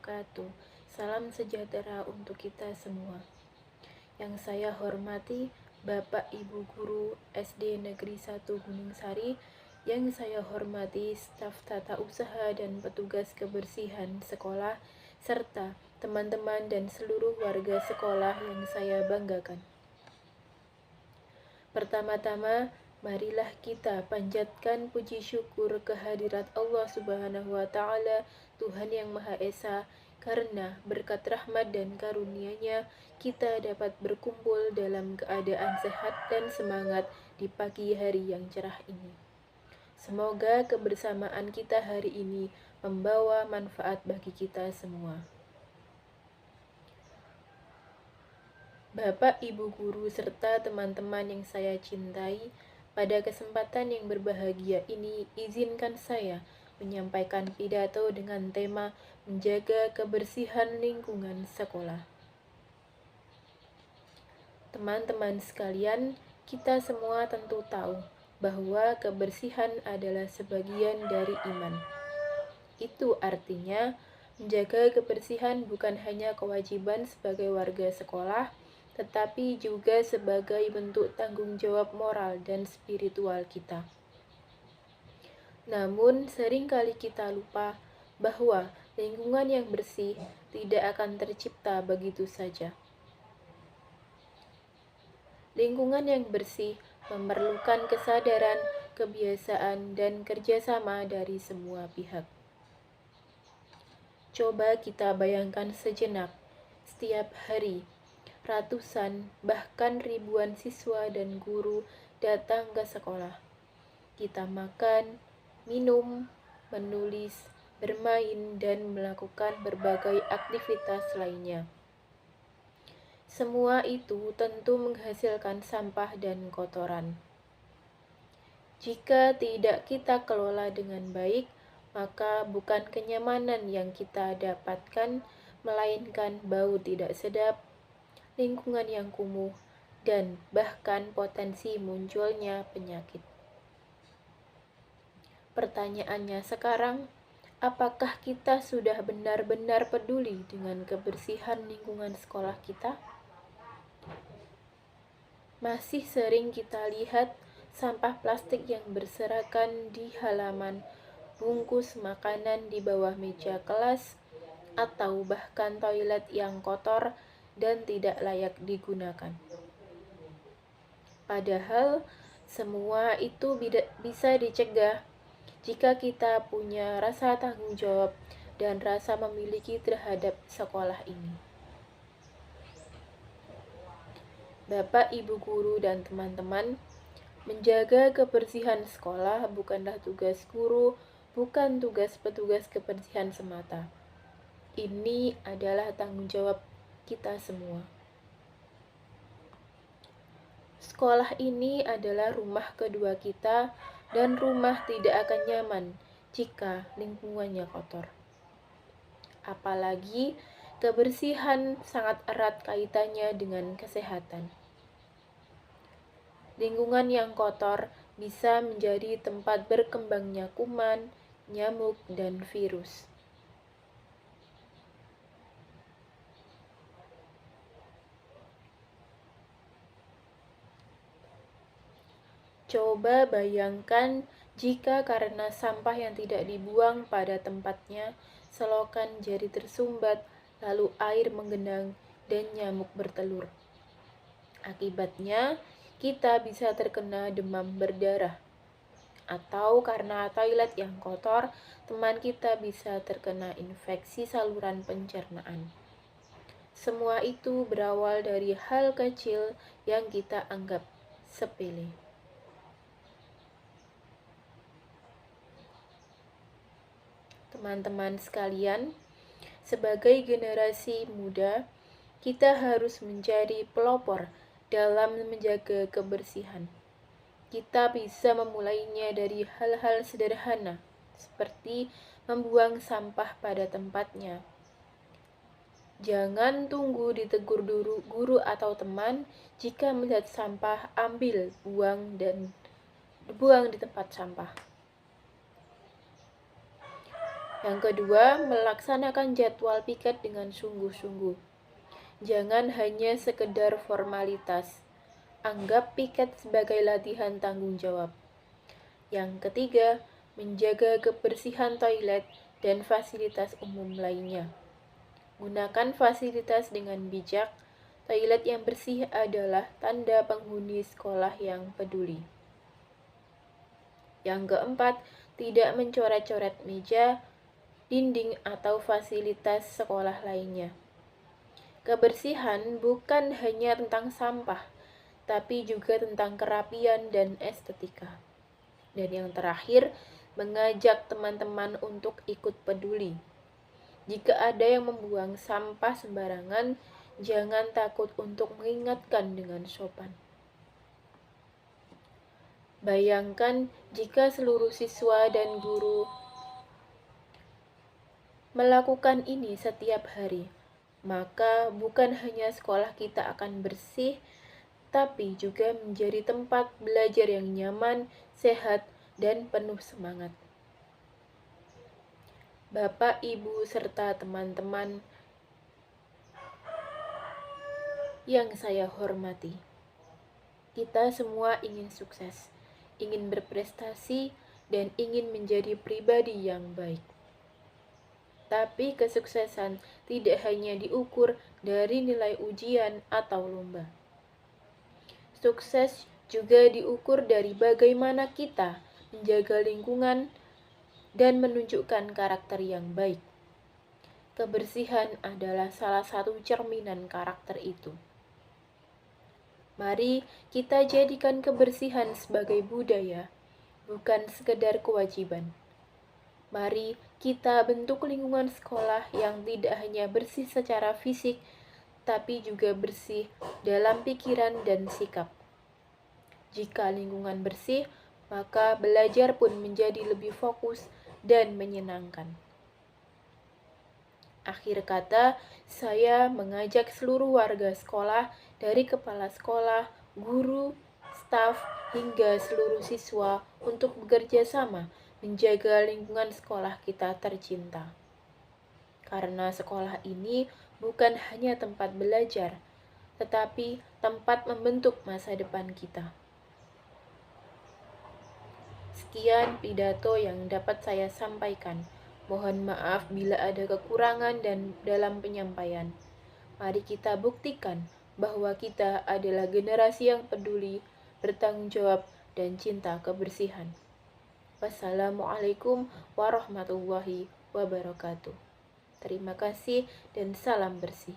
wabarakatuh. Salam sejahtera untuk kita semua. Yang saya hormati Bapak Ibu Guru SD Negeri 1 Gunung Sari, yang saya hormati staf tata usaha dan petugas kebersihan sekolah, serta teman-teman dan seluruh warga sekolah yang saya banggakan. Pertama-tama, marilah kita panjatkan puji syukur kehadirat Allah Subhanahu wa Ta'ala, Tuhan yang Maha Esa, karena berkat rahmat dan karunia-Nya kita dapat berkumpul dalam keadaan sehat dan semangat di pagi hari yang cerah ini. Semoga kebersamaan kita hari ini membawa manfaat bagi kita semua. Bapak, Ibu Guru, serta teman-teman yang saya cintai, pada kesempatan yang berbahagia ini, izinkan saya menyampaikan pidato dengan tema menjaga kebersihan lingkungan sekolah. Teman-teman sekalian, kita semua tentu tahu bahwa kebersihan adalah sebagian dari iman. Itu artinya, menjaga kebersihan bukan hanya kewajiban sebagai warga sekolah, tetapi juga sebagai bentuk tanggung jawab moral dan spiritual kita. Namun, seringkali kita lupa bahwa lingkungan yang bersih tidak akan tercipta begitu saja. Lingkungan yang bersih memerlukan kesadaran, kebiasaan, dan kerjasama dari semua pihak. Coba kita bayangkan sejenak, setiap hari, ratusan, bahkan ribuan siswa dan guru datang ke sekolah. Kita makan, minum, menulis, bermain, dan melakukan berbagai aktivitas lainnya. Semua itu tentu menghasilkan sampah dan kotoran. Jika tidak kita kelola dengan baik, maka bukan kenyamanan yang kita dapatkan, melainkan bau tidak sedap, lingkungan yang kumuh, dan bahkan potensi munculnya penyakit. Pertanyaannya sekarang, apakah kita sudah benar-benar peduli dengan kebersihan lingkungan sekolah kita? Masih sering kita lihat sampah plastik yang berserakan di halaman, bungkus makanan di bawah meja kelas, atau bahkan toilet yang kotor dan tidak layak digunakan. Padahal semua itu bisa dicegah jika kita punya rasa tanggung jawab dan rasa memiliki terhadap sekolah ini. Bapak, Ibu Guru, dan teman-teman, menjaga kebersihan sekolah bukanlah tugas guru, bukan tugas petugas kebersihan semata. Ini adalah tanggung jawab kita semua. Sekolah ini adalah rumah kedua kita, dan rumah tidak akan nyaman jika lingkungannya kotor. Apalagi kebersihan sangat erat kaitannya dengan kesehatan. Lingkungan yang kotor bisa menjadi tempat berkembangnya kuman, nyamuk, dan virus. Coba bayangkan jika karena sampah yang tidak dibuang pada tempatnya, selokan jadi tersumbat, lalu air menggenang, dan nyamuk bertelur. Akibatnya, kita bisa terkena demam berdarah. Atau karena toilet yang kotor, teman kita bisa terkena infeksi saluran pencernaan. Semua itu berawal dari hal kecil yang kita anggap sepele. Teman-teman sekalian, sebagai generasi muda, kita harus menjadi pelopor dalam menjaga kebersihan. Kita bisa memulainya dari hal-hal sederhana, seperti membuang sampah pada tempatnya. Jangan tunggu ditegur guru atau teman. Jika melihat sampah, ambil, buang di tempat sampah. Yang kedua, melaksanakan jadwal piket dengan sungguh-sungguh. Jangan hanya sekedar formalitas. Anggap piket sebagai latihan tanggung jawab. Yang ketiga, menjaga kebersihan toilet dan fasilitas umum lainnya. Gunakan fasilitas dengan bijak. Toilet yang bersih adalah tanda penghuni sekolah yang peduli. Yang keempat, tidak mencoret-coret meja, dinding, atau fasilitas sekolah lainnya. Kebersihan bukan hanya tentang sampah, tapi juga tentang kerapian dan estetika. Dan yang terakhir, mengajak teman-teman untuk ikut peduli. Jika ada yang membuang sampah sembarangan, jangan takut untuk mengingatkan dengan sopan. Bayangkan jika seluruh siswa dan guru melakukan ini setiap hari, maka bukan hanya sekolah kita akan bersih, tapi juga menjadi tempat belajar yang nyaman, sehat, dan penuh semangat. Bapak, Ibu, serta teman-teman yang saya hormati, kita semua ingin sukses, ingin berprestasi, dan ingin menjadi pribadi yang baik. Tapi kesuksesan tidak hanya diukur dari nilai ujian atau lomba. Sukses juga diukur dari bagaimana kita menjaga lingkungan dan menunjukkan karakter yang baik. Kebersihan adalah salah satu cerminan karakter itu. Mari kita jadikan kebersihan sebagai budaya, bukan sekedar kewajiban. Mari kita bentuk lingkungan sekolah yang tidak hanya bersih secara fisik, tapi juga bersih dalam pikiran dan sikap. Jika lingkungan bersih, maka belajar pun menjadi lebih fokus dan menyenangkan. Akhir kata, saya mengajak seluruh warga sekolah, dari kepala sekolah, guru, staf, hingga seluruh siswa untuk bekerja sama menjaga lingkungan sekolah kita tercinta. Karena sekolah ini bukan hanya tempat belajar, tetapi tempat membentuk masa depan kita. Sekian pidato yang dapat saya sampaikan. Mohon maaf bila ada kekurangan dan dalam penyampaian. Mari kita buktikan bahwa kita adalah generasi yang peduli, bertanggung jawab, dan cinta kebersihan. Wassalamualaikum warahmatullahi wabarakatuh. Terima kasih dan salam bersih.